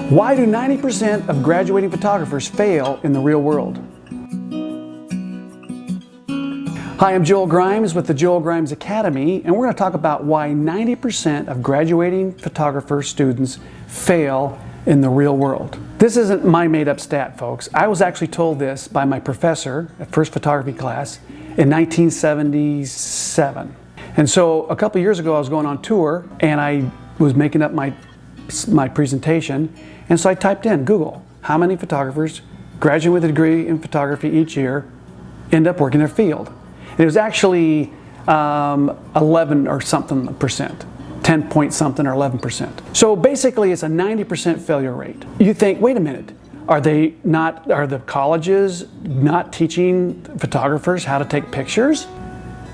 Why do 90% of graduating photographers fail in the real world? Hi, I'm Joel Grimes with the Joel Grimes Academy, and we're going to talk about why 90% of graduating photographer students fail in the real world. This isn't my made-up stat, folks. I was actually told this by my professor at first photography class in 1977. And so a couple years ago I was going on tour and I was making up my presentation, and so I typed in Google, how many photographers graduating with a degree in photography each year end up working their field? And it was actually 11 or something percent. 10 point something or 11%. So basically it's a 90% failure rate. You think, wait a minute, are the colleges not teaching photographers how to take pictures?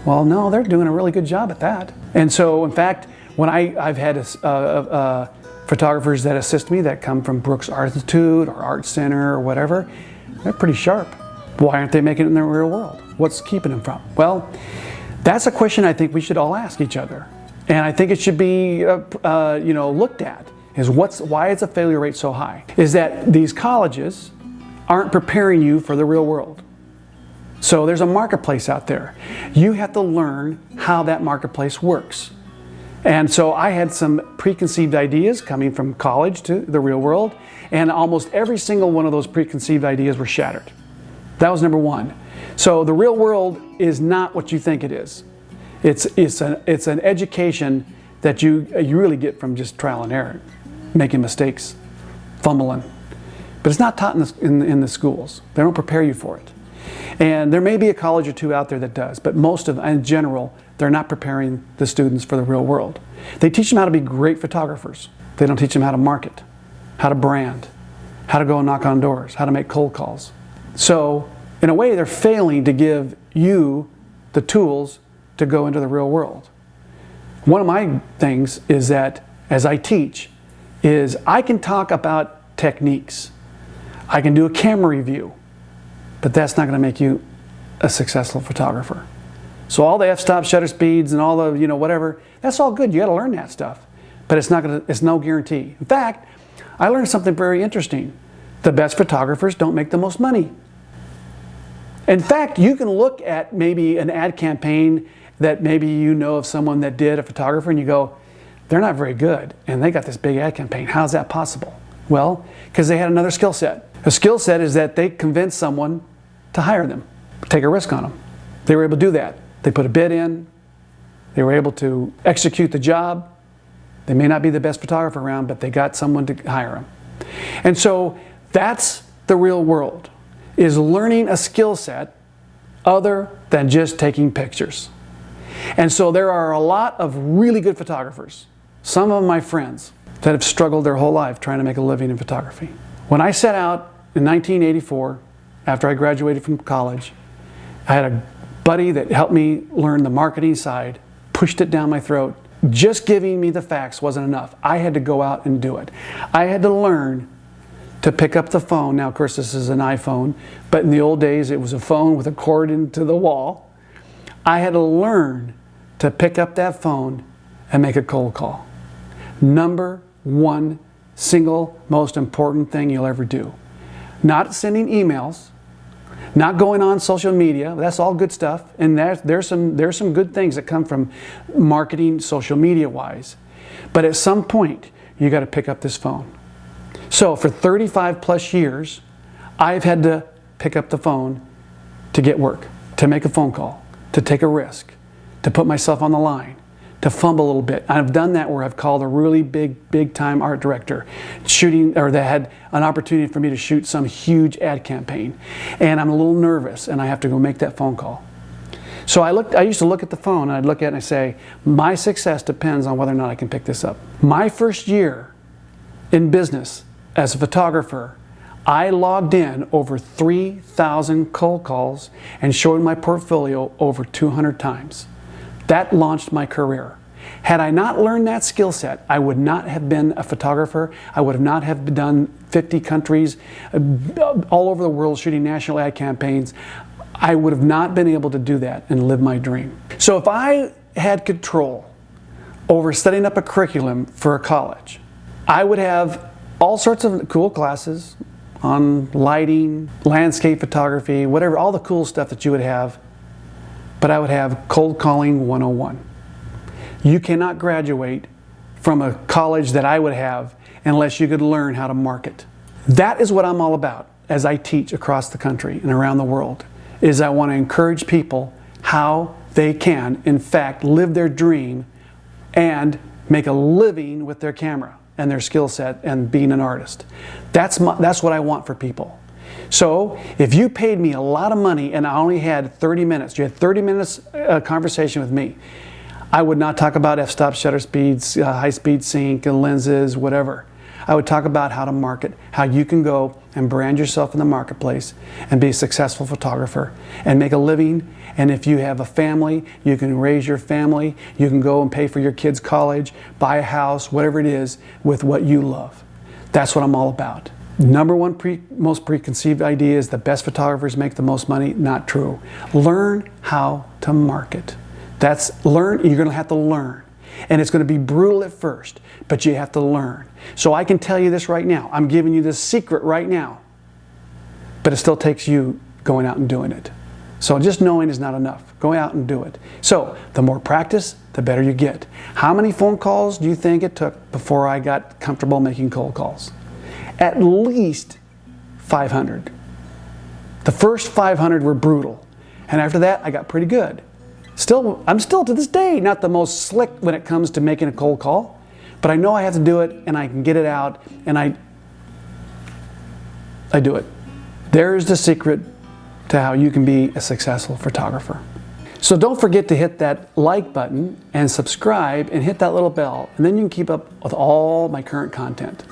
Well, no, they're doing a really good job at that. And so in fact, when I've had photographers that assist me that come from Brooks Art Institute or Art Center or whatever, they're pretty sharp. Why aren't they making it in the real world? What's keeping them from? Well, that's a question I think we should all ask each other. And I think it should be looked at, is why is the failure rate so high? Is that these colleges aren't preparing you for the real world. So there's a marketplace out there. You have to learn how that marketplace works. And so I had some preconceived ideas coming from college to the real world, and almost every single one of those preconceived ideas were shattered. That was number one. So the real world is not what you think it is. It's an education that you really get from just trial and error, making mistakes, fumbling. But it's not taught in the schools. They don't prepare you for it. And there may be a college or two out there that does, but most of them, in general, they're not preparing the students for the real world. They teach them how to be great photographers. They don't teach them how to market, how to brand, how to go and knock on doors, how to make cold calls. So, in a way, they're failing to give you the tools to go into the real world. One of my things is that, as I teach, is I can talk about techniques. I can do a camera review, but that's not going to make you a successful photographer. So all the f-stop, shutter speeds, and all the whatever, that's all good. You got to learn that stuff, but it's no guarantee. In fact, I learned something very interesting. The best photographers don't make the most money. In fact, you can look at maybe an ad campaign that maybe you know of someone that did, a photographer, and you go, they're not very good, and they got this big ad campaign. How's that possible? Well, because they had another skill set. A skill set is that they convinced someone to hire them, take a risk on them. They were able to do that. They put a bid in. They were able to execute the job. They may not be the best photographer around, but they got someone to hire them. And so that's the real world, is learning a skill set other than just taking pictures. And so there are a lot of really good photographers, some of my friends, that have struggled their whole life trying to make a living in photography. When I set out in 1984, after I graduated from college, I had a buddy that helped me learn the marketing side, pushed it down my throat. Just giving me the facts wasn't enough. I had to go out and do it. I had to learn to pick up the phone. Now, of course, this is an iPhone, but in the old days, it was a phone with a cord into the wall. I had to learn to pick up that phone and make a cold call. Number one, single most important thing you'll ever do. Not sending emails, not going on social media. That's all good stuff, and there's some good things that come from marketing social media wise. But at some point, you got to pick up this phone. So for 35 plus years, I've had to pick up the phone to get work, to make a phone call, to take a risk, to put myself on the line, to fumble a little bit. I've done that where I've called a really big time art director that had an opportunity for me to shoot some huge ad campaign. And I'm a little nervous and I have to go make that phone call. So I used to look at the phone and I'd look at it and I'd say, my success depends on whether or not I can pick this up. My first year in business as a photographer, I logged in over 3,000 cold calls and showed my portfolio over 200 times. That launched my career. Had I not learned that skill set, I would not have been a photographer. I would not have done 50 countries all over the world shooting national ad campaigns. I would have not been able to do that and live my dream. So if I had control over setting up a curriculum for a college, I would have all sorts of cool classes on lighting, landscape photography, whatever, all the cool stuff that you would have. But I would have Cold Calling 101. You cannot graduate from a college that I would have unless you could learn how to market. That is what I'm all about as I teach across the country and around the world, is I want to encourage people how they can, in fact, live their dream and make a living with their camera and their skill set and being an artist. That's what I want for people. So if you paid me a lot of money and I only had 30 minutes, you had 30 minutes conversation with me, I would not talk about f-stop, shutter speeds, high-speed sync, and lenses, whatever. I would talk about how to market, how you can go and brand yourself in the marketplace and be a successful photographer and make a living. And if you have a family, you can raise your family. You can go and pay for your kids' college, buy a house, whatever it is, with what you love. That's what I'm all about. Number one most preconceived idea is the best photographers make the most money. Not true. Learn how to market. You're going to have to learn. And it's going to be brutal at first, but you have to learn. So I can tell you this right now. I'm giving you this secret right now. But it still takes you going out and doing it. So just knowing is not enough. Go out and do it. So the more practice, the better you get. How many phone calls do you think it took before I got comfortable making cold calls? At least 500. The first 500 were brutal. And after that, I got pretty good. I'm still to this day not the most slick when it comes to making a cold call, but I know I have to do it and I can get it out, and I do it. There's the secret to how you can be a successful photographer. So don't forget to hit that like button and subscribe and hit that little bell, and then you can keep up with all my current content.